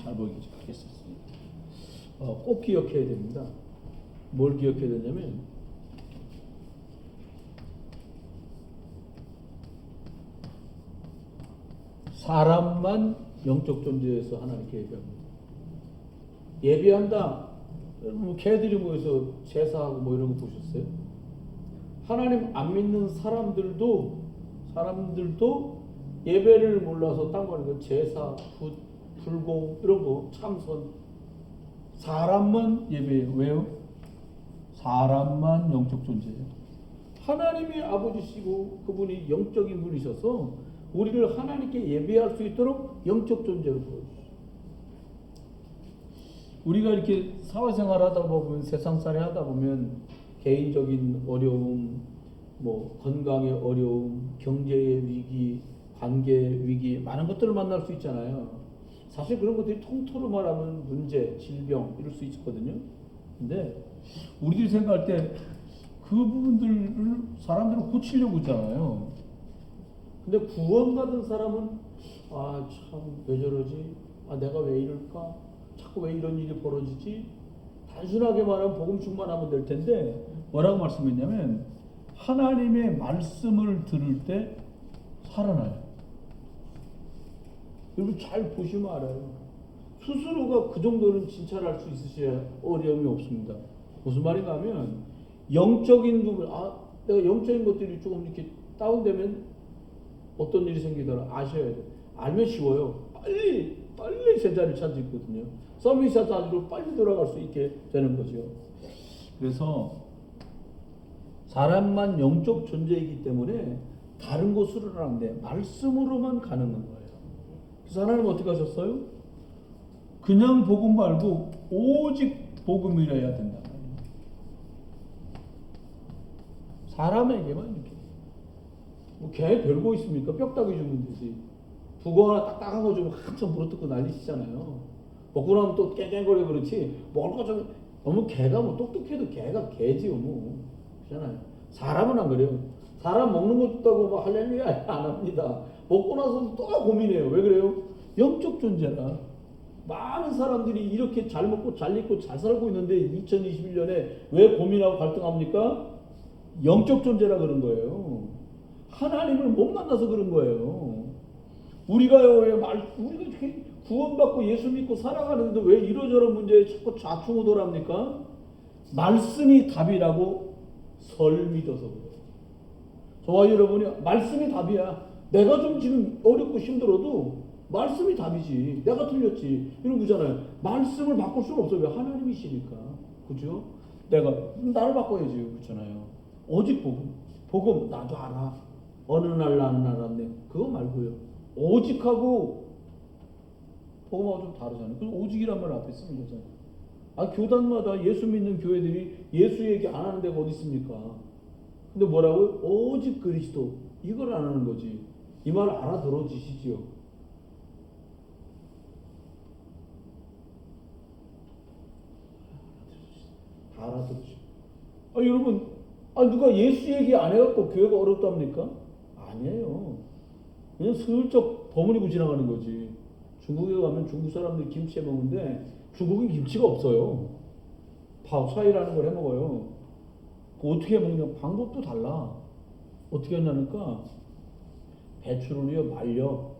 잘 보이겠습니다. 꼭 기억해야 됩니다. 뭘 기억해야 되냐면 사람만 영적 존재에서 하나님께 예배합니다. 예배한다. 뭐 개들이 모여서 제사하고 뭐 이런 거 보셨어요? 하나님 안 믿는 사람들도 예배를 몰라서 딴 거는 제사, 불공 이런 거 참선. 사람만 예배해요. 왜요? 사람만 영적 존재예요. 하나님이 아버지시고 그분이 영적인 분이셔서 우리를 하나님께 예배할 수 있도록 영적 존재로 보여주세요. 우리가 이렇게 사회생활 하다 보면, 세상살이 하다 보면 개인적인 어려움, 뭐 건강의 어려움, 경제의 위기, 관계의 위기, 많은 것들을 만날 수 있잖아요. 사실 그런 것들이 통틀어 말하면 문제, 질병 이럴 수 있거든요. 근데 우리들이 생각할 때 그 부분들을 사람들은 고치려고 하잖아요. 근데 구원받은 사람은 참 왜 저러지? 내가 왜 이럴까? 자꾸 왜 이런 일이 벌어지지? 단순하게 말하면 복음충만 하면 될 텐데 뭐라고 말씀했냐면 하나님의 말씀을 들을 때 살아나요. 여러분 잘 보시면 알아요. 스스로가 그 정도는 진찰할 수 있으셔야 어려움이 없습니다. 무슨 말인가 하면 영적인 부분, 내가 영적인 것들이 조금 이렇게 다운되면 어떤 일이 생기더라 아셔야 돼요. 알면 쉬워요. 빨리 제자리를 찾을 수 있거든요. 서비스 자리로 빨리 돌아갈 수 있게 되는 거죠. 그래서 사람만 영적 존재이기 때문에 다른 곳으로는 안 돼. 말씀으로만 가능한 거예요. 그래서 하나님은 어떻게 하셨어요? 그냥 복음 말고 오직 복음이라야 된다. 사람에게만 이렇게. 개 별거 있습니까? 뼈다귀 주면 되지. 북어 하나 딱딱한 거 주면 한참 물어뜯고 난리시잖아요. 먹고 나면 또 깨갱거려 그렇지. 먹을 거 좀 너무 개가 뭐 똑똑해도 개가 개지요 뭐. 그렇잖아요. 사람은 안 그래요. 사람 먹는 거 줬다고 뭐 할렐루야 안 합니다. 먹고 나서 또 고민해요. 왜 그래요? 영적 존재라. 많은 사람들이 이렇게 잘 먹고 잘 입고 잘 살고 있는데 2021년에 왜 고민하고 갈등합니까? 영적 존재라 그런 거예요. 하나님을 못 만나서 그런 거예요. 우리가요, 우리가 이렇게 구원받고 예수 믿고 살아가는데 왜 이러저런 문제에 자꾸 좌충우돌합니까? 말씀이 답이라고 설 믿어서 그래요. 저와 여러분이 말씀이 답이야. 내가 좀 지금 어렵고 힘들어도 말씀이 답이지. 내가 틀렸지. 이런 거잖아요. 말씀을 바꿀 수는 없어요. 왜? 하나님이시니까. 그죠? 내가 나를 바꿔야지. 그렇잖아요. 오직 복음 나도 알아. 어느 날 나는 알았네. 그거 말고요. 오직하고 복음하고 좀 다르잖아요. 그래서 오직이란 말 앞에 쓰는 거잖아요. 교단마다 예수 믿는 교회들이 예수 얘기 안 하는 데가 어디 있습니까? 근데 뭐라고요? 오직 그리스도. 이걸 안 하는 거지. 이 말 알아들어지시지요? 다 알아들으시죠. 여러분, 누가 예수 얘기 안 해갖고 교회가 어렵답니까? 아니에요. 그냥 슬쩍 버무리고 지나가는 거지. 중국에 가면 중국 사람들이 김치 해 먹는데 중국은 김치가 없어요. 파오차이라는 걸 해 먹어요. 어떻게 먹냐? 방법도 달라. 어떻게 하냐니까 배추를요 말려.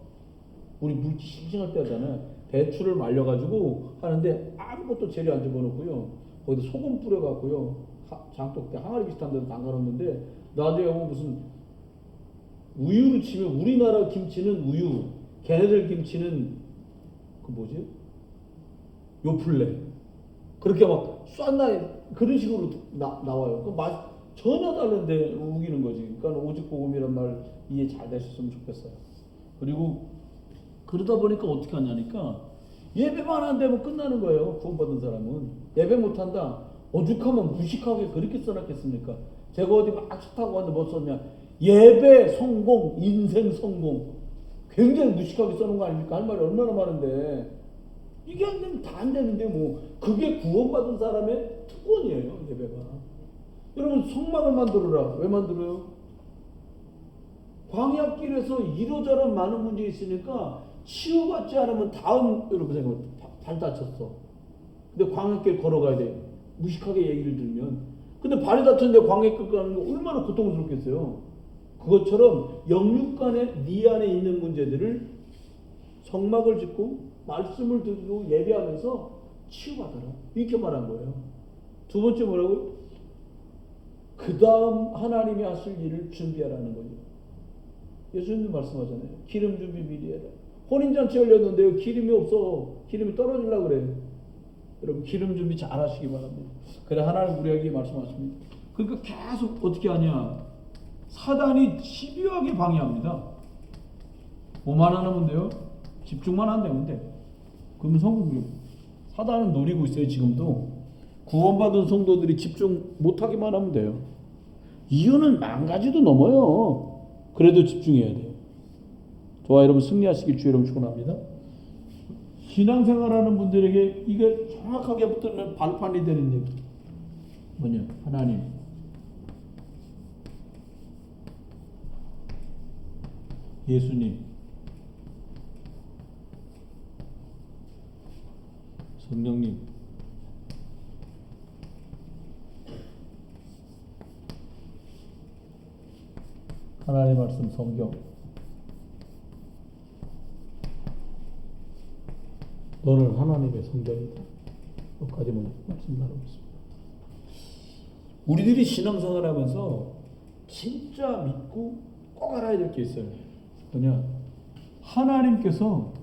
우리 물기 싱싱할 때 하잖아요. 배추를 말려가지고 하는데 아무것도 재료 안 집어넣고요. 거기다 소금 뿌려갖고요. 장독대 항아리 비슷한 데도 담가놓는데 나중에 보면 무슨 우유로 치면 우리나라 김치는 우유, 걔네들 김치는 그 뭐지? 요플레. 그렇게 막 싼나 그런 식으로 나와요. 그 맛 전혀 다른데 우기는 거지. 그러니까 오직 복음이란 말 이해 잘 되셨으면 좋겠어요. 그리고 그러다 보니까 어떻게 하냐니까 예배만 안 되면 끝나는 거예요. 구원받은 사람은 예배 못한다. 오죽하면 무식하게 그렇게 써놨겠습니까? 제가 어디 막 차 타고 왔는데 뭐 썼냐? 예배 성공, 인생 성공. 굉장히 무식하게 써놓은 거 아닙니까? 할 말이 얼마나 많은데 이게 안 되면 다 안 되는데 뭐 그게 구원받은 사람의 특권이에요. 예배가. 여러분 성막을 만들어라. 왜 만들어요? 광야길에서 이러저런 많은 문제 있으니까 치유받지 않으면 다음 여러분 생각해 발 다쳤어. 근데 광야길 걸어가야 돼. 무식하게 얘기를 들으면. 근데 발이 다쳤는데 광야길 가는 거 얼마나 고통스럽겠어요. 그것처럼 영육간에 네 안에 있는 문제들을 성막을 짓고 말씀을 듣고 예배하면서 치유받아라. 이렇게 말한 거예요. 두 번째 뭐라고요? 그 다음 하나님이 하실 일을 준비하라는 거죠. 예수님도 말씀하잖아요. 기름 준비 미리 해라. 혼인잔치 열렸는데요. 기름이 없어. 기름이 떨어지려고 그래요. 여러분 기름 준비 잘 하시기 바랍니다. 그래 하나님 우리에게 말씀하십니다. 그러니까 계속 어떻게 하냐. 사단이 집요하게 방해합니다. 뭐만 안 하면 돼요? 집중만 안 되면 돼. 그러면 성공이에요. 사단은 노리고 있어요. 지금도. 구원받은 성도들이 집중 못하기만 하면 돼요. 이유는 만 가지도 넘어요. 그래도 집중해야 돼요. 저와 여러분 승리하시길 주의 이름으로 축원합니다. 신앙생활하는 분들에게 이게 정확하게 붙들면 발판이 되는 얘기. 뭐냐? 하나님. 예수님. 성령님. 하나님의 말씀 성경. 너는 하나님의 성전이다. 여기까지 먼저 말씀 나누겠습니다. 우리들이 신앙생활 하면서 진짜 믿고 꼭 알아야 될 게 있어요. 뭐냐? 하나님께서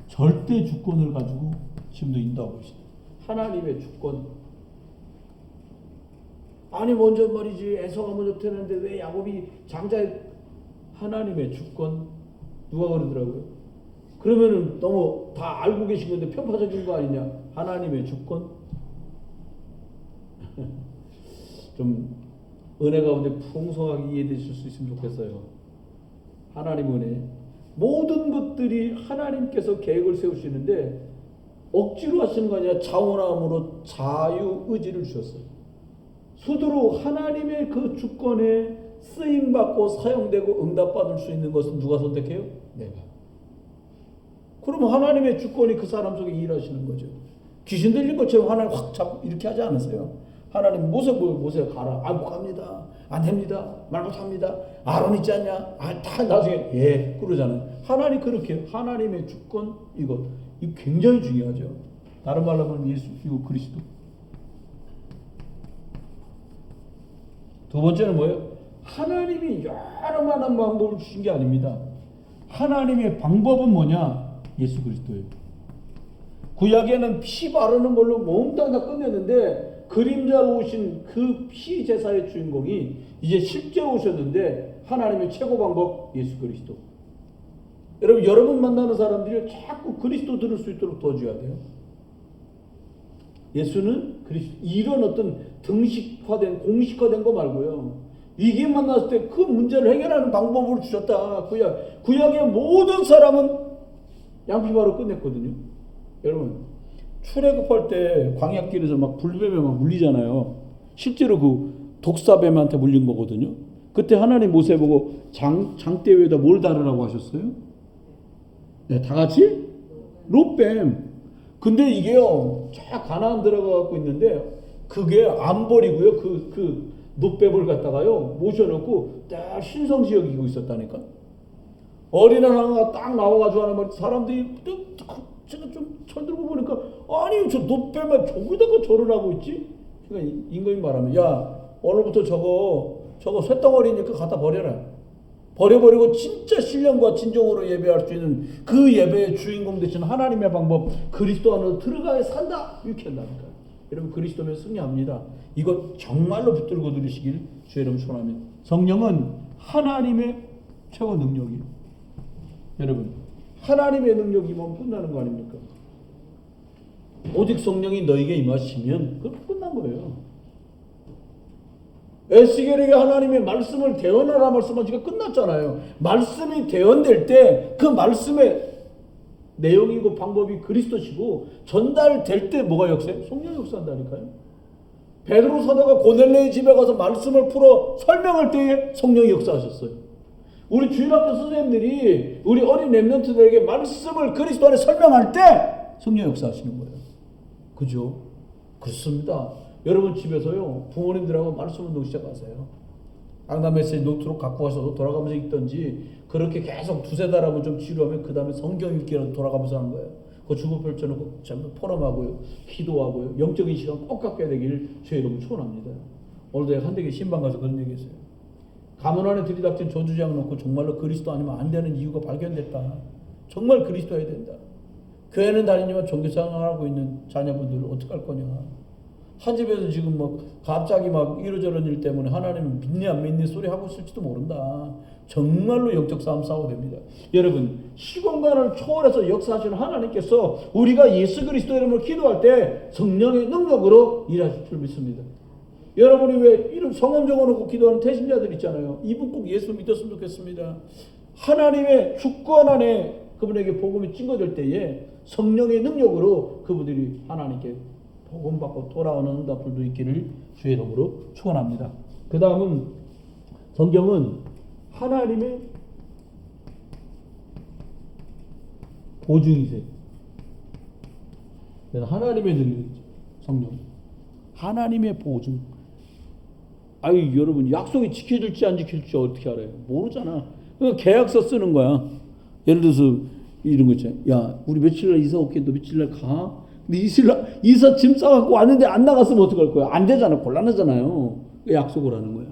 절대 주권을 가지고 지금도 인도하고 계시다. 하나님의 주권. 아니 먼저 말이지 에서가 먼저 태어났는데 왜 야곱이 장자의 하나님의 주권. 누가 그러더라고요. 그러면은 너무 다 알고 계신 건데 편파적인 거 아니냐. 하나님의 주권. 좀 은혜 가운데 풍성하게 이해되실 수 있으면 좋겠어요. 하나님 은혜. 모든 것들이 하나님께서 계획을 세우시는데 억지로 하시는 거 아니라 자원함으로 자유의지를 주셨어요. 스스로 하나님의 그 주권에 쓰임받고 사용되고 응답받을 수 있는 것은 누가 선택해요? 내가. 그러면 하나님의 주권이 그 사람 속에 일하시는 거죠. 귀신 들린 것처럼 하나님 확 잡고 이렇게 하지 않으세요. 하나님 모세 가라. 아 못 갑니다. 안 됩니다. 말 못합니다. 아론 있지 않냐? 아 다 나중에 예 그러잖아요. 하나님 그렇게 해요. 하나님의 주권 이거 굉장히 중요하죠. 다른 말로 하면 예수 그리고 그리스도. 두 번째는 뭐예요? 하나님이 여러 많은 방법을 주신 게 아닙니다. 하나님의 방법은 뭐냐? 예수 그리스도예요. 구약에는 피 바르는 걸로 몽땅 다 끝냈는데 그림자로 오신 그 피 제사의 주인공이 이제 실제로 오셨는데 하나님의 최고 방법 예수 그리스도. 여러분 만나는 사람들이 자꾸 그리스도 들을 수 있도록 도와줘야 돼요. 예수는 그리스도. 이런 어떤 등식화된 공식화된 거 말고요. 위기 만났을 때 그 문제를 해결하는 방법을 주셨다. 구약의 모든 사람은 양피바로 끝냈거든요. 여러분 출애굽할 때 광야길에서 막 불뱀에 막 물리잖아요. 실제로 그 독사뱀한테 물린 거거든요. 그때 하나님 모세 보고 장대 위에다 뭘 달으라고 하셨어요? 네, 다 같이 롯뱀. 근데 이게요, 쫙 가나안 들어가 갖고 있는데 그게 안 버리고요. 그 롯뱀을 갖다가요 모셔놓고 딱 신성시 여기고 있었다니까. 어린아이가 딱 나와가지고 하는 말 사람들이 제가 좀 철들고 보니까 아니 저 롯뱀을 저기다가 절을 하고 있지? 그러니까 임금이 말하면 야 오늘부터 저거 쇳덩어리니까 갖다 버려라. 버려버리고 진짜 신령과 진정으로 예배할 수 있는 그 예배의 주인공 되신 하나님의 방법 그리스도 안으로 들어가야 산다. 이렇게 한다니까. 여러분 그리스도면 승리합니다. 이거 정말로 붙들고 들으시길 주의 이름 축원합니다. 성령은 하나님의 최고 능력이에요. 여러분 하나님의 능력이면 끝나는 거 아닙니까? 오직 성령이 너에게 임하시면 그럼 끝난 거예요. 에스겔에게 하나님의 말씀을 대언하라 말씀하시니까 끝났잖아요. 말씀이 대언될 때 그 말씀의 내용이고 방법이 그리스도시고 전달될 때 뭐가 역사해요? 성령이 역사한다니까요. 베드로 사도가 고넬레의 집에 가서 말씀을 풀어 설명할 때에 성령이 역사하셨어요. 우리 주일학교 선생님들이 우리 어린 렘넌트들에게 말씀을 그리스도 안에 설명할 때 성령 역사하시는 거예요. 그죠? 그렇습니다. 여러분 집에서요 부모님들하고 말씀 운동 시작하세요. 강단 메시지 노트로 갖고 가서 돌아가면서 읽던지 그렇게 계속 두세 달 하면 좀 지루하면 그 다음에 성경 읽기라도 돌아가면서 하는 거예요. 그 주보 펼쳐놓고 전부 포럼하고요. 기도하고요. 영적인 시간 꼭 갖게 되길 주의 이름으로 축원합니다. 오늘도 제가 한대기 신방 가서 그런 얘기했어요. 가문 안에 들이닥친 저주장 놓고 정말로 그리스도 아니면 안 되는 이유가 발견됐다. 정말 그리스도여야 된다. 교회는 다니지만 종교생활하고 있는 자녀분들 어떡할 거냐. 한 집에서 지금 뭐 갑자기 막 이러저런 일 때문에 하나님 믿니 안 믿니 소리 하고 있을지도 모른다. 정말로 영적 싸움 싸워야 됩니다. 여러분 시공간을 초월해서 역사하시는 하나님께서 우리가 예수 그리스도 이름으로 기도할 때 성령의 능력으로 일하실 줄 믿습니다. 여러분이 왜 이름 성함 적어놓고 기도하는 태신자들 있잖아요. 이분 꼭 예수 믿었으면 좋겠습니다. 하나님의 주권 안에 그분에게 복음이 증거될 때에 성령의 능력으로 그분들이 하나님께 복음 받고 돌아오는 응답들도 있기를 주의 이름으로 축원합니다. 그 다음은 성경은 하나님의 보증이세요. 하나님의 능력이죠. 성령. 하나님의 보증. 아유 여러분 약속이 지켜질지 안 지켜질지 어떻게 알아요? 모르잖아. 그러니까 계약서 쓰는 거야. 예를 들어서 이런 거 있잖아요. 야 우리 며칠 날 이사 올게. 너 며칠 날 가? 근데 이사 짐 싸갖고 왔는데 안 나갔으면 어떡할 거야? 안 되잖아. 곤란하잖아요. 약속을 하는 거야.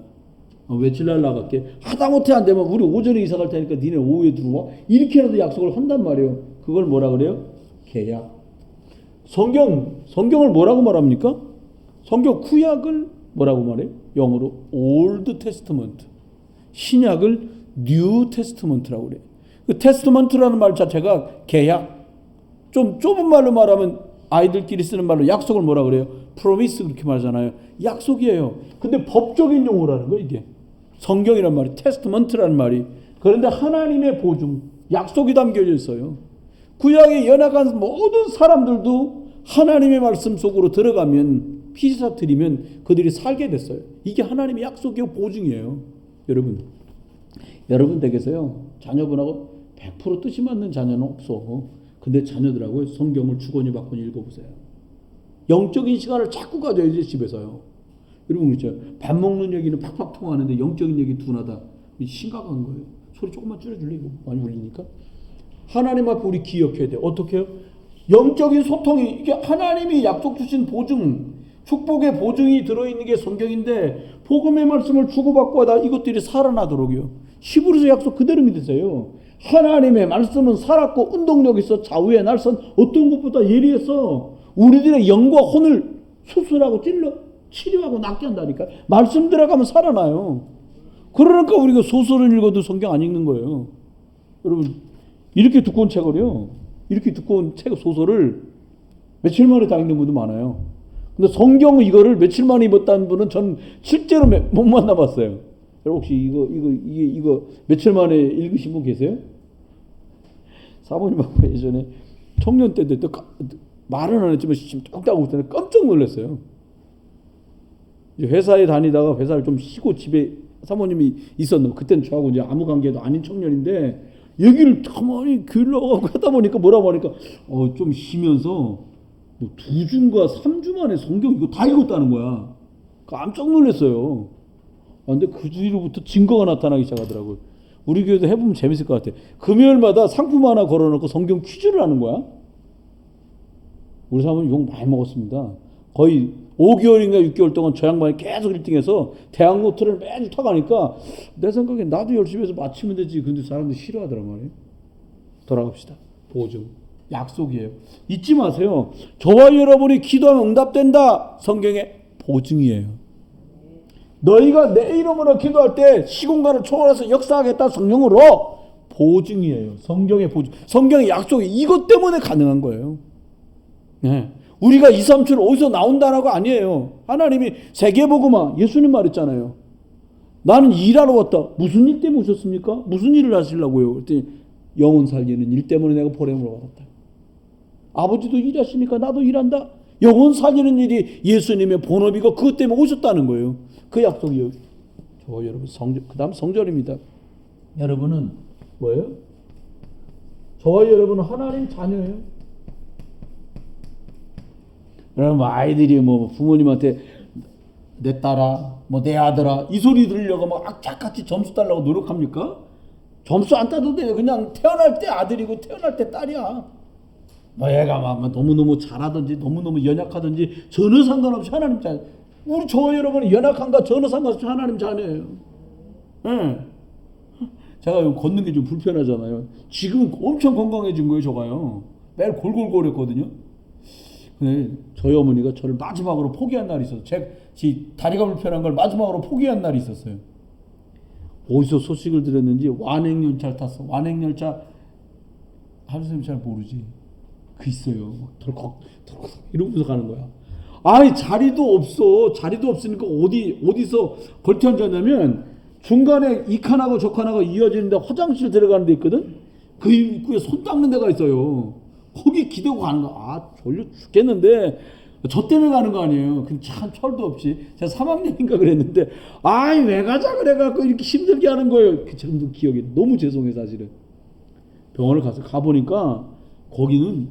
며칠 날 나갈게. 하다못해 안 되면 우리 오전에 이사 갈 테니까 니네 오후에 들어와. 이렇게라도 약속을 한단 말이에요. 그걸 뭐라 그래요? 계약. 성경을 뭐라고 말합니까? 성경 구약을 뭐라고 말해요? 영어로 Old Testament. 신약을 New Testament라고 그래요. 그 테스트먼트라는 말 자체가 계약. 좀 좁은 말로 말하면 아이들끼리 쓰는 말로 약속을 뭐라 그래요? promise 그렇게 말하잖아요. 약속이에요. 근데 법적인 용어라는 거 이게. 성경이란 말이 테스트먼트라는 말이. 그런데 하나님의 보증, 약속이 담겨져 있어요. 구약에 연약한 모든 사람들도 하나님의 말씀 속으로 들어가면 피사 드리면 그들이 살게 됐어요. 이게 하나님의 약속이고 보증이에요. 여러분 댁에서요 자녀분하고 100% 뜻이 맞는 자녀는 없어. 근데 자녀들하고 성경을 주거니 받거니 읽어보세요. 영적인 시간을 자꾸 가져야지 집에서요. 여러분 그렇죠. 밥 먹는 얘기는 팍팍 통하는데 영적인 얘기 둔하다. 심각한 거예요. 소리 조금만 줄여줄래? 이거 많이 울리니까. 하나님 앞에 우리 기억해야 돼. 어떻게 해요? 영적인 소통이 이게 하나님이 약속 주신 보증, 축복의 보증이 들어있는 게 성경인데 복음의 말씀을 주고받고 하다 이것들이 살아나도록요. 히브리서 약속 그대로 믿으세요. 하나님의 말씀은 살았고 운동력 있어 좌우의 날선 어떤 것보다 예리해서 우리들의 영과 혼을 수술하고 찔러 치료하고 낫게 한다니까. 말씀 들어가면 살아나요. 그러니까 우리가 소설을 읽어도 성경 안 읽는 거예요. 여러분 이렇게 두꺼운 책을요. 이렇게 두꺼운 책 소설을 며칠 만에 다 읽는 분도 많아요. 근데 성경 이거를 며칠 만에 입었다는 분은 전 실제로 못 만나봤어요. 혹시 이거 며칠 만에 읽으신 분 계세요? 사모님하고 예전에 청년 때인데 또 말은 안 했지만 지금 뚝딱 웃을 때는 깜짝 놀랐어요. 회사에 다니다가 회사를 좀 쉬고 집에 사모님이 있었는데 그때는 저하고 이제 아무 관계도 아닌 청년인데 여기를 가만히 길러가고 하다 보니까 뭐라고 하니까 좀 쉬면서 뭐 2주인가 3주 만에 성경 이거 다 읽었다는 거야. 깜짝 놀랐어요. 근데 그 뒤로부터 증거가 나타나기 시작하더라고요. 우리 교회도 해보면 재밌을 것 같아. 금요일마다 상품 하나 걸어놓고 성경 퀴즈를 하는 거야. 우리 사모님 욕 많이 먹었습니다. 거의 5개월인가 6개월 동안 저 양반이 계속 1등해서 대학 노트를 매주 타가니까 내 생각에 나도 열심히 해서 맞추면 되지. 근데 사람들이 싫어하더란 말이에요. 돌아갑시다. 보증. 약속이에요. 잊지 마세요. 저와 여러분이 기도하면 응답된다. 성경의 보증이에요. 너희가 내 이름으로 기도할 때 시공간을 초월해서 역사하겠다. 성령으로 보증이에요. 성경의 보증. 성경의 약속이 이것 때문에 가능한 거예요. 네. 우리가 2, 3출 어디서 나온다라고 아니에요. 하나님이 세계복음화 예수님 말했잖아요. 나는 일하러 왔다. 무슨 일 때문에 오셨습니까? 무슨 일을 하시려고요? 그랬더니 영혼 살리는 일 때문에 내가 보냄으로 받았다. 아버지도 일하시니까 나도 일한다. 영혼 살리는 일이 예수님의 본업이고 그것 때문에 오셨다는 거예요. 그 약속이요. 저 여러분 그 다음 성절입니다. 여러분은 뭐예요? 저와 여러분은 하나님 자녀예요. 여러분 아이들이 뭐 부모님한테 내 딸아, 뭐 내 아들아 이 소리 들으려고 막 악착같이 점수 달라고 노력합니까? 점수 안 따도 돼요. 그냥 태어날 때 아들이고 태어날 때 딸이야. 뭐 얘가 막 너무너무 잘하든지 너무너무 연약하든지 전혀 상관없이 하나님 자녀. 우리 저와 여러분은 연약한가 전혀 상관없이 하나님 자녀예요. 네. 제가 걷는 게 좀 불편하잖아요. 지금은 엄청 건강해진 거예요, 저가요. 매일 골골골했거든요. 근데 저희 어머니가 저를 마지막으로 포기한 날이 있었어요. 제 다리가 불편한 걸 마지막으로 포기한 날이 있었어요. 어디서 소식을 들었는지 완행열차를 탔어. 완행열차 하루쌤 잘 모르지. 그 있어요. 덜컥 이러면서 가는 거야. 아니 자리도 없어. 자리도 없으니까 어디서 걸터 앉았냐면 중간에 이 칸하고 저 칸하고 이어지는데 화장실 들어가는 데 있거든. 그 입구에 손 닦는 데가 있어요. 거기 기대고 가는 거야. 아 졸려 죽겠는데 저 때문에 가는 거 아니에요. 근데 참 철도 없이 제가 3학년인가 그랬는데 아이 왜 가자 그래갖고 이렇게 힘들게 하는 거예요. 그 지금도 기억이 너무 죄송해 사실은. 병원을 가보니까 거기는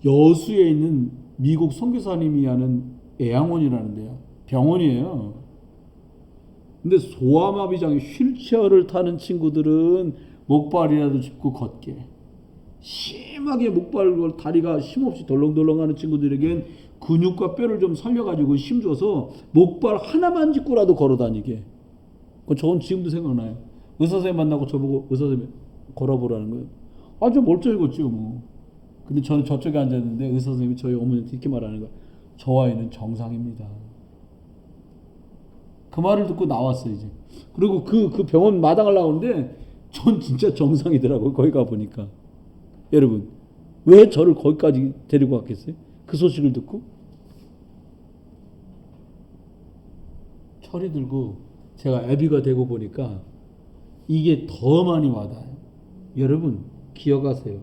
여수에 있는 미국 선교사님이 하는 애양원이라는 데야. 병원이에요. 근데 소아마비장애 휠체어를 타는 친구들은 목발이라도 짚고 걷게. 심하게 목발 다리가 힘없이 덜렁덜렁하는 친구들에겐 근육과 뼈를 좀 살려가지고 힘줘서 목발 하나만 짚고라도 걸어다니게. 저건 지금도 생각나요. 의사선생님 만나고 저보고 의사선생님 걸어보라는 거예요. 아주 멀쩡히 걷죠 뭐. 근데 저는 저쪽에 앉았는데 의사선생님이 저희 어머니한테 이렇게 말하는 거예요. 저 아이는 정상입니다. 그 말을 듣고 나왔어요 이제. 그리고 그 병원 마당을 나오는데 전 진짜 정상이더라고요. 거기 가보니까. 여러분 왜 저를 거기까지 데리고 갔겠어요? 그 소식을 듣고 철이 들고 제가 애비가 되고 보니까 이게 더 많이 와닿아요. 여러분 기억하세요.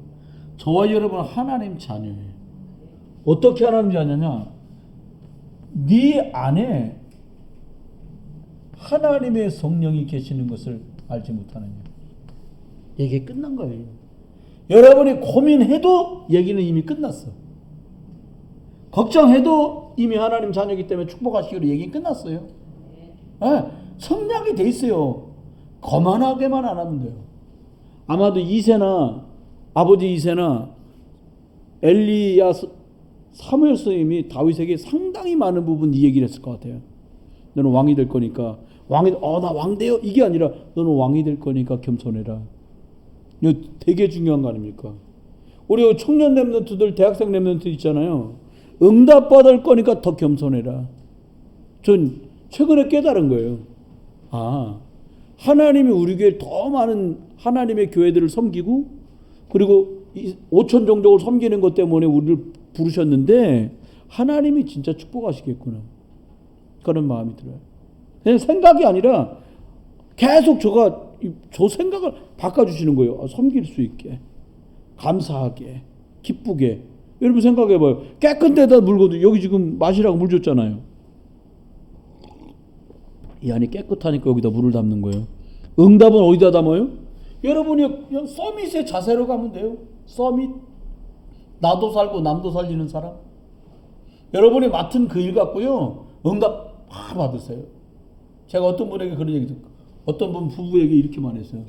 저와 여러분은 하나님 자녀예요. 어떻게 하나님 자녀냐? 네 안에 하나님의 성령이 계시는 것을 알지 못하느냐. 이게 끝난 거예요. 여러분이 고민해도 얘기는 이미 끝났어. 걱정해도 이미 하나님 자녀이기 때문에 축복하시기로 얘기는 끝났어요. 네, 성량이 돼 있어요. 거만하게만 안 하면 돼요. 아마도 이세나 아버지 이세나 엘리야 사무엘 선생님이 다윗에게 상당히 많은 부분 이 얘기를 했을 것 같아요. 너는 왕이 될 거니까 나 왕 돼요 이게 아니라 너는 왕이 될 거니까 겸손해라. 이거 되게 중요한 거 아닙니까? 우리 청년 랩런트들 대학생 랩런트 있잖아요. 응답 받을 거니까 더 겸손해라. 전 최근에 깨달은 거예요. 아 하나님이 우리 교회 더 많은 하나님의 교회들을 섬기고 그리고 5천 종족을 섬기는 것 때문에 우리를 부르셨는데 하나님이 진짜 축복하시겠구나. 그런 마음이 들어요. 그냥 생각이 아니라 계속 저 생각을 바꿔주시는 거예요. 섬길 수 있게, 감사하게, 기쁘게. 여러분 생각해봐요. 깨끗한 데다 물 거도 여기 지금 마시라고 물 줬잖아요. 이 안이 깨끗하니까 여기다 물을 담는 거예요. 응답은 어디다 담아요? 여러분이 그냥 서밋의 자세로 가면 돼요. 서밋. 나도 살고 남도 살리는 사람. 여러분이 맡은 그 일 갖고요. 응답 다 받으세요. 제가 어떤 분에게 그런 얘기 듣고 어떤 분 부부에게 이렇게만 했어요.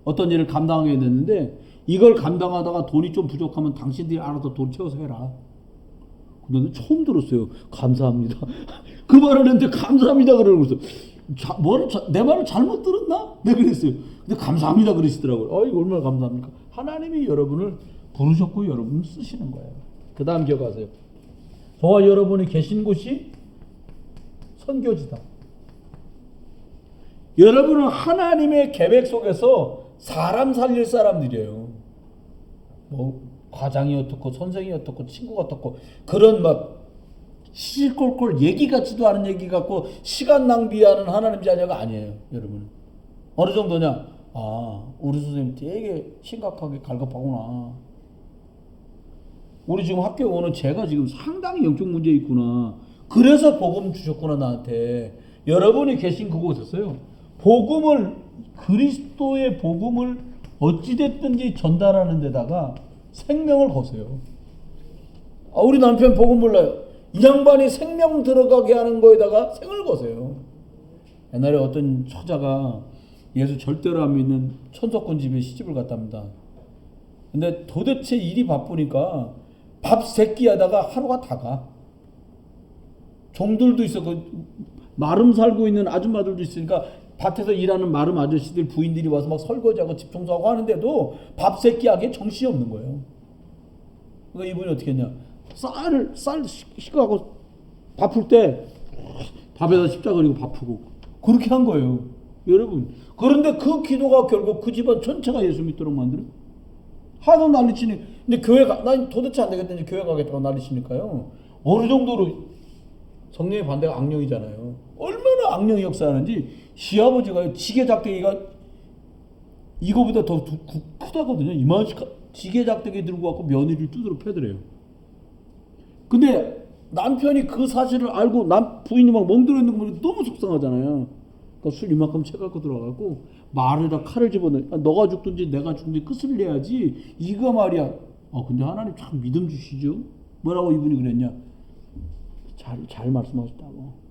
어떤 일을 감당하게 됐는데 이걸 감당하다가 돈이 좀 부족하면 당신들이 알아서 돈 채워서 해라. 근데 처음 들었어요. 감사합니다. 그 말을 했는데 감사합니다 그러는 거죠. 내 말을 잘못 들었나? 네 그랬어요. 근데 감사합니다 그러시더라고요. 이거 얼마나 감사합니까? 하나님이 여러분을 부르셨고 여러분을 쓰시는 거예요. 그 다음 기억하세요. 저와 여러분이 계신 곳이 선교지다. 여러분은 하나님의 계획 속에서 사람 살릴 사람들이에요. 뭐 과장이 어떻고 선생이 어떻고 친구가 어떻고 그런 막 시시콜콜 얘기 같지도 않은 얘기 갖고 시간 낭비하는 하나님 자녀가 아니에요. 여러분 어느 정도냐? 우리 선생님 되게 심각하게 갈급하구나. 우리 지금 학교에 오는 제가 지금 상당히 영적 문제 있구나. 그래서 복음 주셨구나 나한테. 여러분이 계신 그곳에서요. 복음을 그리스도의 복음을 어찌됐든지 전달하는 데다가 생명을 거세요. 우리 남편 복음 몰라요. 이 양반이 생명 들어가게 하는 거에다가 생을 거세요. 옛날에 어떤 처자가 예수 절대로 안 믿는 천석군 집에 시집을 갔답니다. 근데 도대체 일이 바쁘니까 밥 세끼 하다가 하루가 다 가. 종들도 있어. 마름 살고 있는 아줌마들도 있으니까 밭에서 일하는 마름 아저씨들 부인들이 와서 막 설거지하고 집 청소하고 하는데도 밥 세끼 하기에 정신이 없는 거예요. 그러니까 이분이 어떻게 했냐. 쌀 씻어가고 바쁠 때 밥에다 십자가 그리고 바쁘고 그렇게 한 거예요. 여러분. 그런데 그 기도가 결국 그 집안 전체가 예수 믿도록 만들어. 하도 난리치니. 근데 난 도대체 안 되겠다. 이제 교회 가겠다고 난리치니까요. 어느 정도로 성령의 반대가 악령이잖아요. 얼마나 악령이 역사하는지 시아버지가 지게작대기가 이거보다 더 크다거든요. 이만씩 지게작대기 들고 갖고 며느리를 두드러 패더래요. 근데 남편이 그 사실을 알고 부인이 막 멍들어 있는 거 보니 너무 속상하잖아요. 그러니까 술 이만큼 채갖고 들어가고 말에다 칼을 집어넣어. 너가 죽든지 내가 죽든지 끝을 내야지. 이거 말이야. 근데 하나님 참 믿음 주시죠. 뭐라고 이분이 그랬냐. 잘 말씀하셨다고.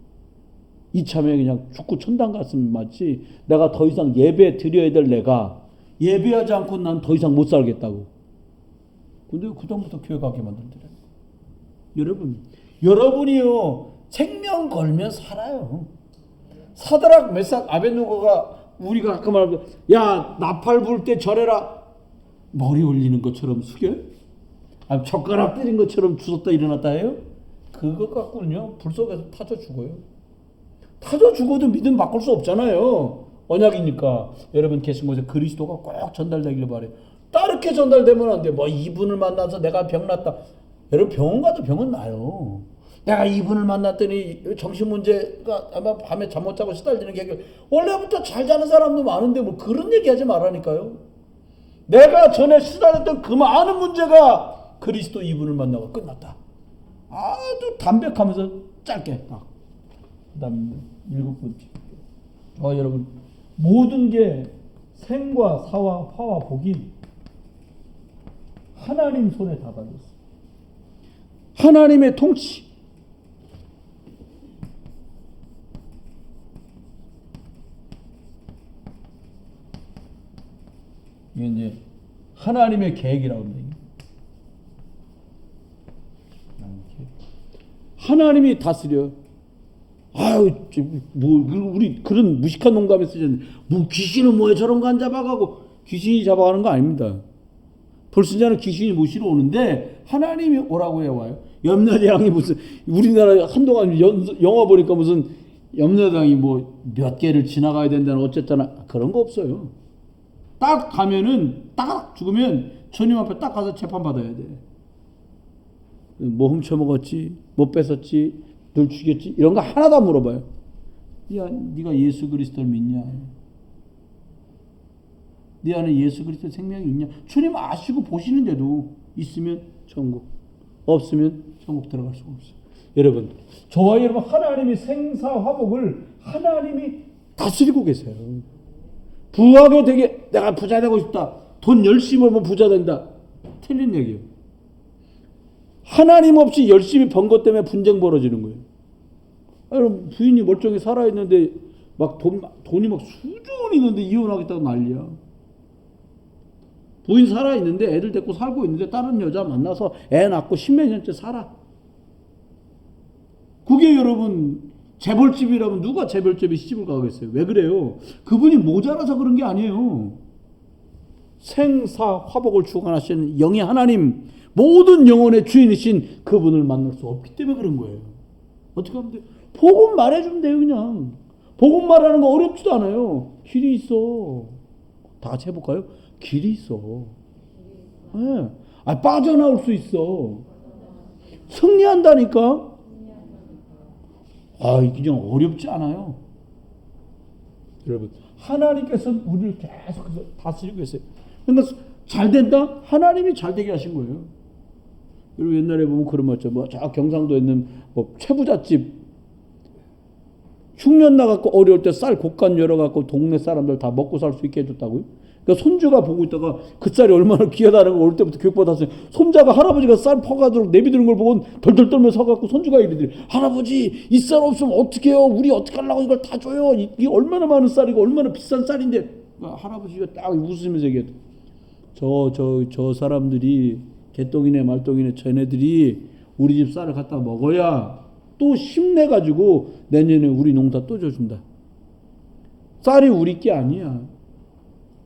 이참에 그냥 죽고 천당 갔으면 맞지. 내가 더 이상 예배 드려야 될 내가 예배하지 않고 난 더 이상 못 살겠다고. 근데 그다음부터 교회 가게 만들더래요. 여러분이요 생명 걸면 살아요. 사드락 메삭 아벳노고가 우리가 가끔 말하면 야 나팔 불 때 절해라. 머리 올리는 것처럼 숙여? 젓가락 때린 것처럼 주웠다 일어났다 해요? 그것 갖고는요 불 속에서 타져 죽어요. 타져 죽어도 믿음 바꿀 수 없잖아요. 언약이니까. 여러분 계신 곳에 그리스도가 꼭 전달되길 바래요. 따르게 전달되면 안 돼. 이분을 만나서 내가 병났다. 여러분 병원 가도 병은 나요. 내가 이분을 만났더니 정신 문제가 아마 밤에 잠 못 자고 시달리는 게 해결. 원래부터 잘 자는 사람도 많은데 그런 얘기 하지 말라니까요. 내가 전에 시달렸던 그 많은 문제가 그리스도 이분을 만나고 끝났다. 아주 담백하면서 짧게 딱. 그 다음 7번째. 여러분 모든 게 생과 사와 화와 복이 하나님 손에 다 달렸어요. 하나님의 통치. 이게 이제 하나님의 계획이라고 합니다. 하나님이 다스려. 우리 그런 무식한 농담에 쓰잖아요. 귀신은 뭐에 저런 거 안 잡아가고. 귀신이 잡아가는 거 아닙니다. 불순자는 귀신이 모시러 오는데 하나님이 오라고 해와요. 염려대왕이 무슨 우리나라 한동안 영화 보니까 무슨 염려대왕이 몇 개를 지나가야 된다는 어쨌잖아. 그런 거 없어요. 딱 가면은 딱 죽으면 주님 앞에 딱 가서 재판 받아야 돼. 뭐 훔쳐먹었지, 뭐 뺏었지, 널 죽였지 이런 거 하나도 안 물어봐요. 야, 네가 예수 그리스도를 믿냐? 네 안에 예수 그리스도 생명이 있냐? 주님 아시고 보시는데도 있으면 천국, 없으면 천국 들어갈 수가 없어요. 여러분, 저와 여러분 하나님이 생사화복을 하나님이 다스리고 계세요. 부하게 되게 내가 부자 되고 싶다. 돈 열심히 벌면 부자 된다. 틀린 얘기예요. 하나님 없이 열심히 번 것 때문에 분쟁 벌어지는 거예요. 여러분 부인이 멀쩡히 살아있는데 돈이 수준이 있는데 이혼하겠다고 난리야. 부인 살아있는데 애들 데리고 살고 있는데 다른 여자 만나서 애 낳고 10몇 년째 살아. 그게 여러분 재벌집이라면 누가 재벌집에 시집을 가겠어요? 왜 그래요? 그분이 모자라서 그런 게 아니에요. 생사화복을 주관하시는 영의 하나님, 모든 영혼의 주인이신 그분을 만날 수 없기 때문에 그런 거예요. 어떻게 하면 돼요? 복음 말해주면 돼요. 그냥 복음 말하는 거 어렵지도 않아요. 길이 있어. 다 같이 해볼까요? 길이 있어. 네. 빠져나올 수 있어. 승리한다니까. 그냥 어렵지 않아요. 여러분 하나님께서는 우리를 계속 다스리고 계세요. 그러니까 잘 된다? 하나님이 잘 되게 하신 거예요. 여러분 옛날에 보면 그런 말 있죠. 저 경상도에 있는 최부잣집 흉년 나갖고 어려울 때 쌀 곡간 열어갖고 동네 사람들 다 먹고 살 수 있게 해줬다고요? 그러니까 손주가 보고 있다가 그 쌀이 얼마나 귀하다는 걸 올 때부터 교육받았어요. 손자가 할아버지가 쌀 퍼가도록 내비두는 걸 보고 덜덜 떨며 서갖고 손주가 이러더니 할아버지 이 쌀 없으면 어떡해요? 우리 어떻게 하려고 이걸 다 줘요? 이게 얼마나 많은 쌀이고 얼마나 비싼 쌀인데 할아버지가 딱 웃으면서 얘기했대. 저 사람들이 개똥이네 말똥이네 쟤네들이 우리 집 쌀을 갖다 먹어야 또 힘내가지고 내년에 우리 농사 또 줘준다. 쌀이 우리 게 아니야.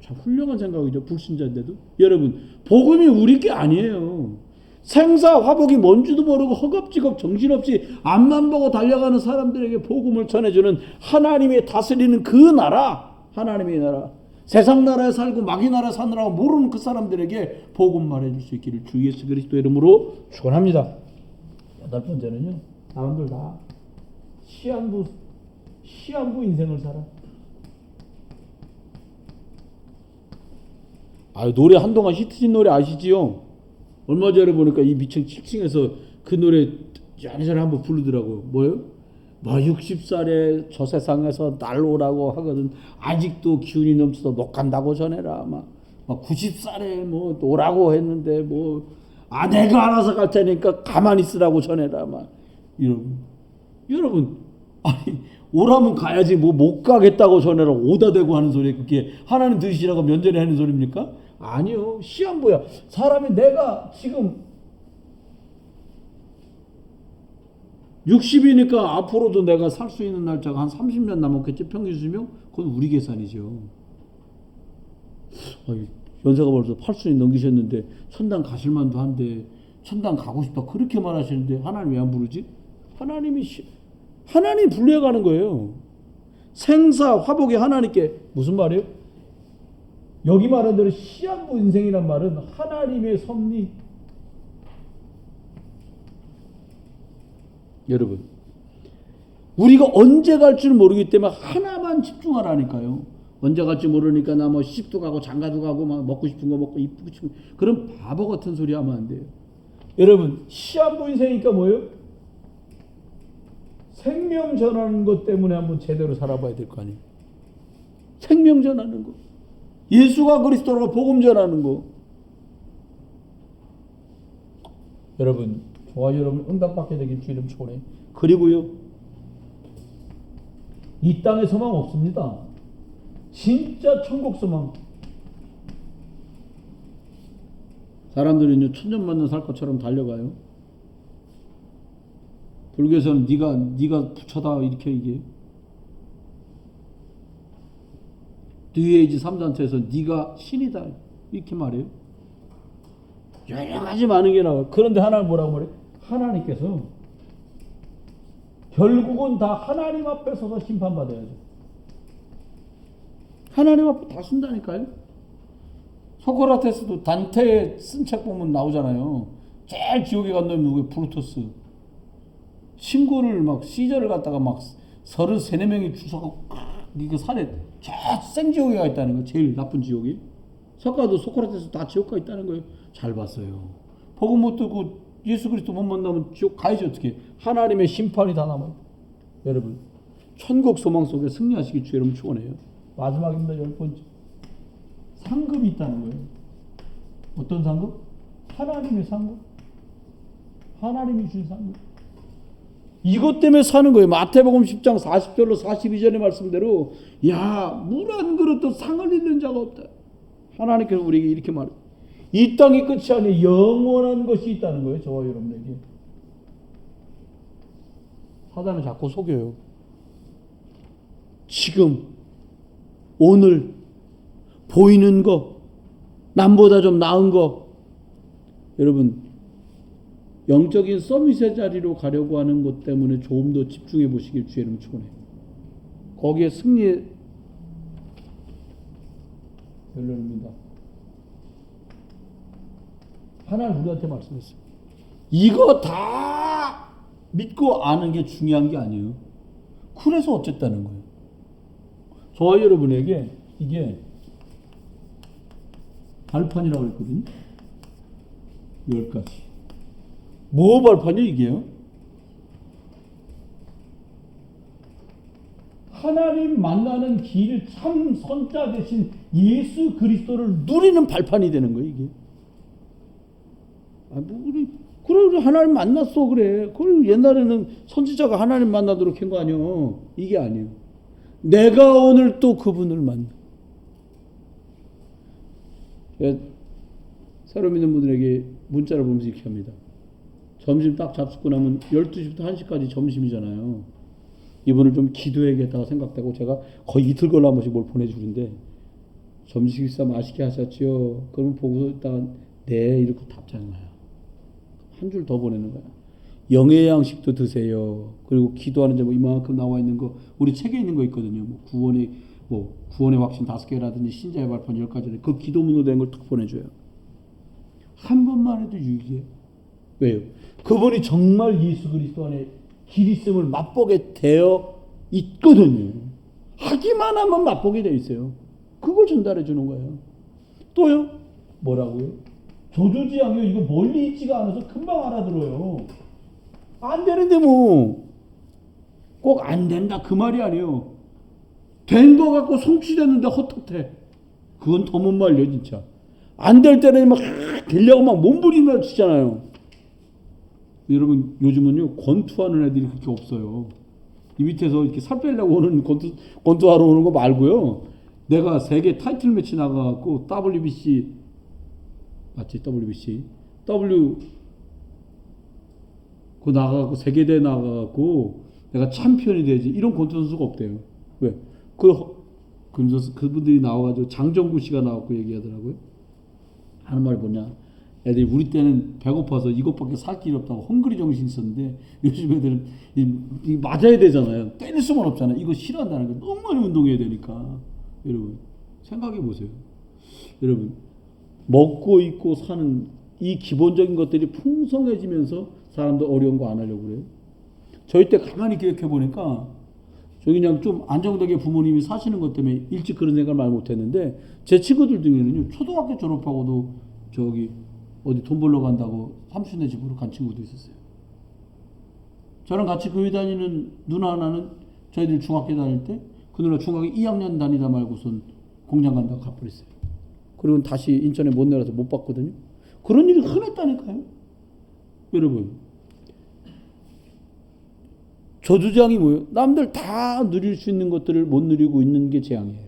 참 훌륭한 생각이죠. 불신자인데도. 여러분 복음이 우리 게 아니에요. 생사 화복이 뭔지도 모르고 허겁지겁 정신없이 앞만 보고 달려가는 사람들에게 복음을 전해주는 하나님의 다스리는 그 나라, 하나님의 나라, 세상 나라에 살고 마귀 나라에 사느라고 모르는 그 사람들에게 복음 말해줄 수 있기를 주 예수 그리스도 이름으로 축원합니다. 8번째는요. 사람들 다 시한부 인생을 살아. 노래 한동안 히트친 노래 아시지요? 얼마 전에 보니까 이 미층 7층에서 그 노래 전에 한번 부르더라고요. 뭐요? 60살에 저 세상에서 날로라고 하거든. 아직도 기운이 넘쳐서 못 간다고 전해라. 막 90살에 뭐 오라고 했는데 내가 알아서 갈 테니까 가만히 있으라고 전해라. 여러분 아니 오라면 가야지 못 가겠다고 전해라. 오다 대고 하는 소리 그게 하나님 드시라고 면전에 하는 소리입니까? 아니요. 시한부야. 사람이 내가 지금 60이니까 앞으로도 내가 살 수 있는 날짜가 한 30년 남았겠지. 평균 수명? 그건 우리 계산이죠. 연세가 벌써 80이 넘기셨는데 천당 가실 만도 한데 천당 가고 싶다 그렇게 말하시는데 하나님 왜 안 부르지? 하나님이 분류해가는 거예요. 생사 화복이 하나님께 무슨 말이에요? 여기 말한 대로 시한부 인생이란 말은 하나님의 섭리. 여러분 우리가 언제 갈 줄 모르기 때문에 하나만 집중하라니까요. 언제 갈지 모르니까 나 시집도 가고 장가도 가고 막 먹고 싶은 거 먹고 이쁘고 싶은 거 그런 바보 같은 소리 하면 안 돼요. 여러분 시한부 인생이니까 뭐예요? 생명 전하는 것 때문에 한번 제대로 살아봐야 될 거 아니에요. 생명 전하는 거. 예수가 그리스도라고 복음 전하는 거. 여러분 저와 여러분 응답받게 되길 주 이름 축원해요. 그리고요 이 땅에 소망 없습니다. 진짜 천국 소망. 사람들은요 천년만년 살 것처럼 달려가요. 불교에서는 네가 부처다 이렇게 얘기해요. 뉴에이지 3단체에서 네가 신이다 이렇게 말해요. 여러 가지 많은 게 나와요. 그런데 하나님 뭐라고 말해요? 하나님께서 결국은 다 하나님 앞에 서서 심판받아야죠. 하나님 앞에 다 쓴다니까요. 소크라테스도 단테 쓴 책 보면 나오잖아요. 제일 지옥에 간 놈이 누구예요? 브루토스. 친구를 시저를 갖다가 33, 4명이 주워갖고 이거 산에 저 생지옥에 가 있다는 거예요. 제일 나쁜 지옥이. 석가도 소크라테스 다 지옥 가 있다는 거예요. 잘 봤어요. 복음 못 듣고 예수 그리스도 못 만나면 지옥 가야지 어떻게. 하나님의 심판이 다 남아요. 여러분 천국 소망 속에 승리하시기 주 여러분 축원해요. 마지막입니다. 10번째. 상급이 있다는 거예요. 어떤 상급? 하나님의 상급. 하나님이 준 상급. 이것 때문에 사는 거예요. 마태복음 10장 40절로 42절의 말씀대로 물 한 그릇도 상을 잃는 자가 없다. 하나님께서 우리에게 이렇게 말해요. 이 땅이 끝이 아니라 영원한 것이 있다는 거예요. 저와 여러분에게. 사단은 자꾸 속여요. 지금 오늘 보이는 거 남보다 좀 나은 거 여러분 영적인 서밋의 자리로 가려고 하는 것 때문에 조금 더 집중해 보시길 주의 이름으로 축원해요. 거기에 승리의 결론입니다. 하나님 우리한테 말씀했어요. 이거 다 믿고 아는 게 중요한 게 아니에요. 그래서 어쨌다는 거예요. 저와 여러분에게 이게 발판이라고 했거든요. 10가지. 뭐 발판이요 이게요? 하나님 만나는 길, 참 선자 되신 예수 그리스도를 누리는 발판이 되는 거예요, 이게. 그래, 우리 하나님 만났어, 그래. 그 옛날에는 선지자가 하나님 만나도록 한 거 아니야. 이게 아니에요. 내가 오늘 또 그분을 만나. 새로 믿는 분들에게 문자를 보면서 이렇게 합니다. 점심 딱 잡수고 나면 12시부터 1시까지 점심이잖아요. 이분을 좀 기도해야겠다고 생각되고 제가 거의 이틀 걸러 한 번씩 뭘 보내주는데 점심 식사 맛있게 하셨지요? 그러면 보고서 있다가 네 이렇게 답장이 와요. 한 줄 더 보내는 거야. 영의 양식도 드세요. 그리고 기도하는 제목 이만큼 나와 있는 거 우리 책에 있는 거 있거든요. 구원의 확신 5개라든지 신자의 발판 10가지 그 기도문으로 된 걸 탁 보내줘요. 한 번만 해도 유익이에요. 왜요? 그분이 정말 예수 그리스도 안에 길 있음을 맛보게 되어 있거든요. 하기만 하면 맛보게 되어 있어요. 그걸 전달해 주는 거예요. 또요? 뭐라고요? 조조지향이요. 이거 멀리 있지가 않아서 금방 알아들어요. 안 되는데 뭐 꼭 안 된다 그 말이 아니에요. 된 거 갖고 성취됐는데 헛헛해. 그건 더 못 말려 진짜. 안 될 때는 막 되려고 막 몸부림을 치잖아요. 여러분 요즘은요 권투하는 애들이 그렇게 없어요. 이 밑에서 이렇게 살 빼려고 오는 권투하러 오는 거 말고요. 내가 세계 타이틀 매치 나가갖고 WBC 맞지? WBC 그 나가갖고 세계대회 나가갖고 내가 챔피언이 되지 이런 권투 선수가 없대요. 왜? 그분들이 나와가지고 장정구 씨가 나왔고 얘기하더라고요. 하는 말이 뭐냐? 애들이 우리 때는 배고파서 이것밖에 살 길이 없다고 헝그리 정신이 있었는데 요즘 애들은 이 맞아야 되잖아요. 때릴 수만 없잖아요. 이거 싫어한다는 거 너무 많이 운동해야 되니까. 여러분 생각해 보세요. 여러분 먹고 입고 사는 이 기본적인 것들이 풍성해지면서 사람들 어려운 거 안 하려고 그래요. 저희 때 가만히 기억해 보니까 저기 그냥 좀 안정되게 부모님이 사시는 것 때문에 일찍 그런 생각을 많이 못했는데 제 친구들 중에는요 초등학교 졸업하고도 저기 어디 돈 벌러 간다고 삼촌네 집으로 간 친구도 있었어요. 저랑 같이 교회 다니는 누나 하나는 저희들 중학교 다닐 때 그 누나 중학교 2학년 다니다 말고선 공장 간다고 가버렸어요. 그리고 다시 인천에 못 내려서 못 봤거든요. 그런 일이 흔했다니까요. 여러분 저주장이 뭐예요? 남들 다 누릴 수 있는 것들을 못 누리고 있는 게 재앙이에요.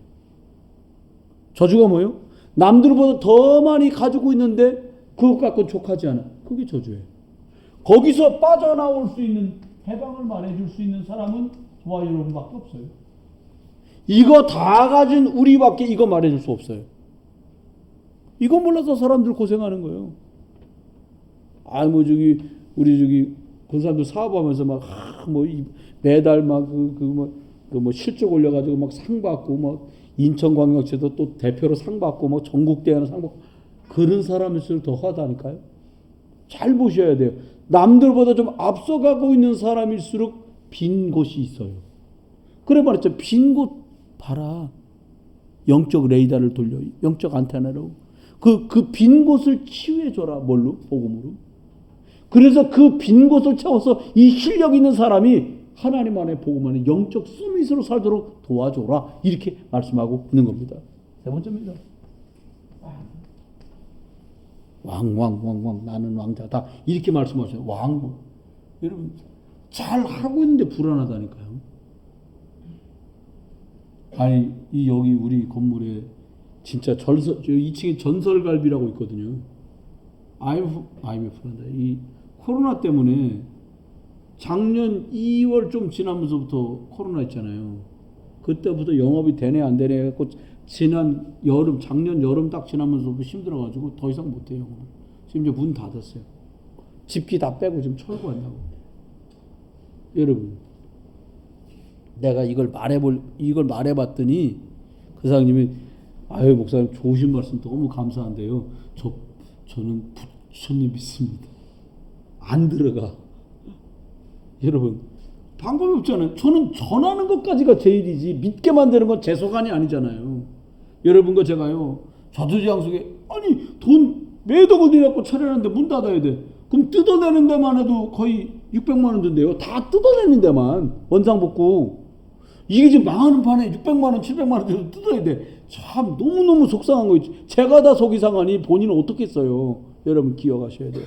저주가 뭐예요? 남들보다 더 많이 가지고 있는데 그것 갖고 족하지 않아. 그게 저주예요. 거기서 빠져나올 수 있는 해방을 말해줄 수 있는 사람은 저와 여러분밖에 없어요. 이거 다 가진 우리밖에 이거 말해줄 수 없어요. 이거 몰라서 사람들 고생하는 거예요. 우리 그 사람들 사업하면서 매달 실적 올려가지고 막 상 받고 막 인천광역시도 또 대표로 상 받고 막 전국대회는 상 받고 그런 사람일수록 더 하다니까요. 잘 보셔야 돼요. 남들보다 좀 앞서가고 있는 사람일수록 빈 곳이 있어요. 그래 말했죠. 빈 곳 봐라. 영적 레이더를 돌려. 영적 안테나로. 그 빈 곳을 치유해줘라. 뭘로? 복음으로. 그래서 그 빈 곳을 채워서 이 실력 있는 사람이 하나님 안에 복음 안에 영적 서밋으로 살도록 도와줘라. 이렇게 말씀하고 있는 겁니다. 세 번째입니다. 왕 나는 왕자다. 이렇게 말씀하셔요. 왕. 여러분 잘 하고 있는데 불안하다니까요. 아니 여기 우리 건물에 진짜 2층에 전설갈비라고 있거든요. IMF란다. 이 코로나 때문에 작년 2월 좀 지나면서부터 코로나 있잖아요. 그때부터 영업이 되네 안 되네 해갖고 작년 여름 딱 지나면서부터 힘들어가지고 더 이상 못해요. 영업을. 지금 이제 문 닫았어요. 집기 다 빼고 지금 철거한다고. 여러분 내가 이걸 말해봤더니 그 사장님이 아유 목사님 좋으신 말씀 너무 감사한데요. 저는 부처님 믿습니다. 안 들어가. 여러분 방법이 없잖아요. 저는 전하는 것까지가 제 일이지 믿게 만드는 건 제 소관이 아니잖아요. 여러분과 제가요 자두지향 속에 아니 돈 매덕을 들여갖고 차려놨는데 문 닫아야 돼. 그럼 뜯어내는 데만 해도 거의 600만 원 든대요. 다 뜯어내는 데만 원상복구. 이게 지금 망하는 판에 600만 원, 700만 원 정도 뜯어야 돼. 참 너무너무 속상한 거 있지. 제가 다 속이 상하니 본인은 어떻게 써요? 여러분 기억하셔야 돼요.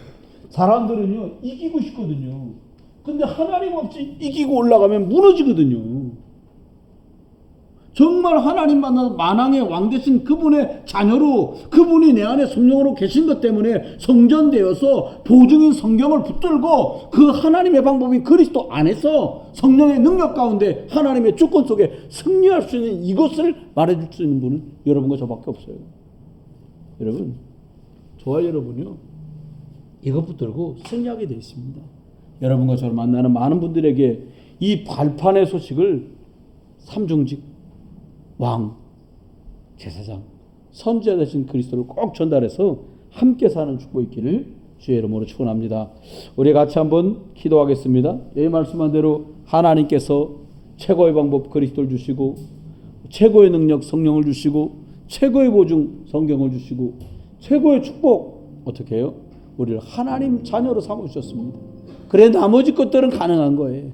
사람들은요 이기고 싶거든요. 근데 하나님 없이 이기고 올라가면 무너지거든요. 정말 하나님 만나서 만왕의 왕 되신 그분의 자녀로, 그분이 내 안에 성령으로 계신 것 때문에 성전되어서 보증인 성경을 붙들고 그 하나님의 방법인 그리스도 안에서 성령의 능력 가운데 하나님의 주권 속에 승리할 수 있는 이것을 말해줄 수 있는 분은 여러분과 저밖에 없어요. 여러분, 저와 여러분이요 이것 붙들고 승리하게 되어 있습니다. 여러분과 저를 만나는 많은 분들에게 이 발판의 소식을 삼중직 왕, 제사장, 선지자 되신 그리스도를 꼭 전달해서 함께 사는 축복이 있기를 주의 이름으로 축원합니다. 우리 같이 한번 기도하겠습니다. 이 말씀한 대로 하나님께서 최고의 방법 그리스도를 주시고 최고의 능력 성령을 주시고 최고의 보증 성경을 주시고 최고의 축복 어떻게 해요? 우리를 하나님 자녀로 삼으셨습니다. 그래 나머지 것들은 가능한 거예요.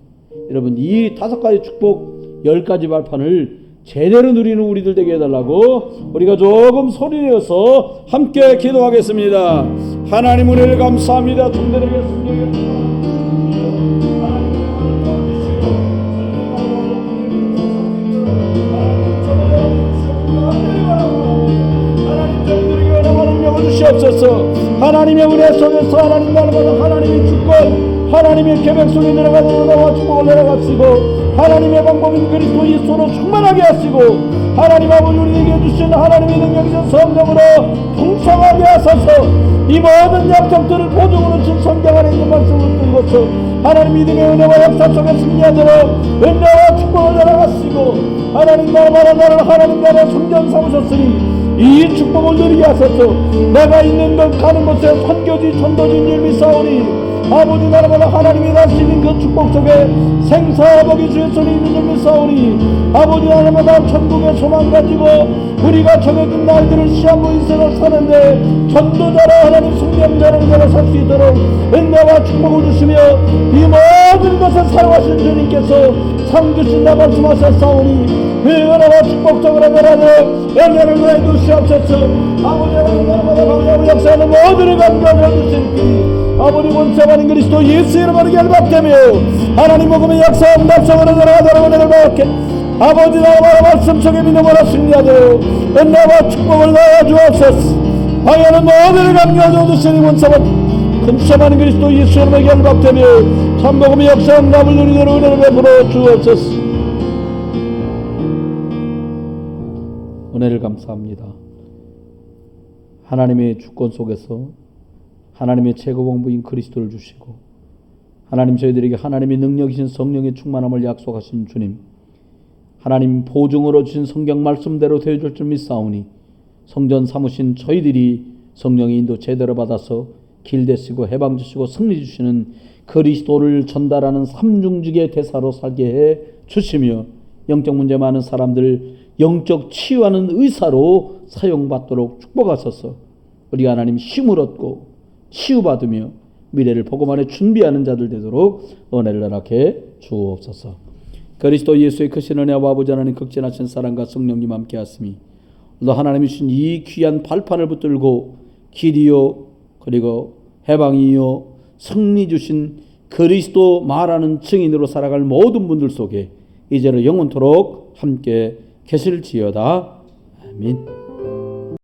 여러분 이 5가지 축복 10가지 발판을 제대로 누리는 우리들 되게 해달라고 우리가 조금 소리내어서 함께 기도하겠습니다. 하나님 은혜를 감사합니다. 종들에게 승리를 주시옵소서. 하나님의 은혜 속에서 하나님 나라가 하나님의 주권 하나님의 계획 속에 들어가는 은혜와 축복을 내려가시고 하나님의 방법인 그리스도 예수로 충만하게 하시고 하나님 아버지 우리에게 주신 하나님의 능력이신 성령으로 풍성하게 하소서. 이 모든 약속들을 보증으로 준 성경 안에 있는 말씀을 들고서 하나님 믿음의 은혜와 역사 속에 승리하도록 은혜와 축복을 내려가시고 하나님 나라마다 나를 하나님 나라 성전 삼으셨으니 이 축복을 누리게 하소서. 내가 있는 것 가는 곳에 선교지 전도진 일미 싸우니 아버지 나라마다 하나님이 다스리는 그 축복 속에 생사복이 주의 손에 있는 줄 믿사오니 아버지 나라마다 천국의 소망 가지고 우리가 정해진 날들을 시한부 인생을 사는데 전도자로 하나님 승리자로 살 수 있도록 은혜와 축복을 주시며 이 모든 것을 사용하신 주님께서 상 주신다 말씀하셨사오니 그 은혜와 축복 속으로 내려가는 은혜를 왜 주시옵소서. 아버지 나라마다 방향을 역사하는 모두를 감사해 주시니 아버지 원사하는 그리스도 예수 이름으로 결박되며 하나님 복음의 역사 응답성으로 들어가도록 은혜를 받게 아버지 나라마다 말씀 속에 믿음으로 승리하도록 은혜와 축복을 넣어 주옵소서. 방해하는 모두를 감사해 주시니 원사하는 근사하는 그리스도 예수 이름으로 결박되며 참 복음의 역사 응답을 누리도록 은혜를 베풀어 주옵소서. 은혜를 감사합니다. 하나님의 주권 속에서 하나님의 최고 방법인 그리스도를 주시고 하나님 저희들에게 하나님의 능력이신 성령의 충만함을 약속하신 주님 하나님 보증으로 주신 성경 말씀대로 되어줄 줄 믿사오니 성전 삼으신 저희들이 성령의 인도 제대로 받아서 길 되시고 해방 주시고 승리 주시는 그리스도를 전달하는 삼중직의 대사로 살게 해 주시며 영적 문제 많은 사람들 영적 치유하는 의사로 사용받도록 축복하소서. 우리가 하나님 힘을 얻고 치유받으며 미래를 복음 안에 준비하는 자들 되도록 은혜를 허락해 주옵소서. 그리스도 예수의 크신 은혜와 아버지 하나님 극진하신 사랑과 성령님 함께 하심이 오늘 하나님이 주신 이 귀한 발판을 붙들고 길이요 그리고 해방이요 승리 주신 그리스도 말하는 증인으로 살아갈 모든 분들 속에 이제로 영원토록 함께 계실지어다. 아멘.